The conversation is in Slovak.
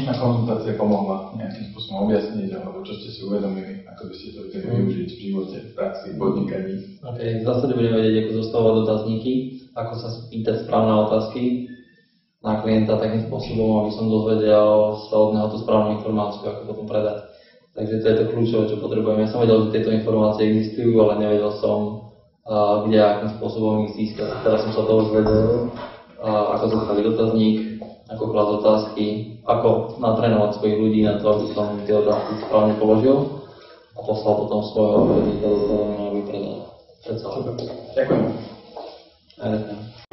dnešná konzultácia pomohla nejakým spôsobom objasniť, alebo čo ste si uvedomili, ako by ste to chceli využiť v živote, v praxi, v podnikaní? OK, v zásade budeme vedieť, ako zostavovať dotazníky, ako sa spýtať správne otázky na klienta takým spôsobom, aby som dozvedel sa od neho tú správnu informáciu, ako potom predať. Takže to je to kľúčové, čo potrebujem. Ja som vedel, že tieto informácie existujú, ale nevedel som, kde a akým spôsobom ich získať. Teraz som sa toho zvedel, ako zostaviť dotazník, ako klásť otázky, ako natrénovať svojich ľudí na to, aby som tie otázky správne položil a poslal potom svojho vediteľa, aby predal. Ďakujem. Ďakujem.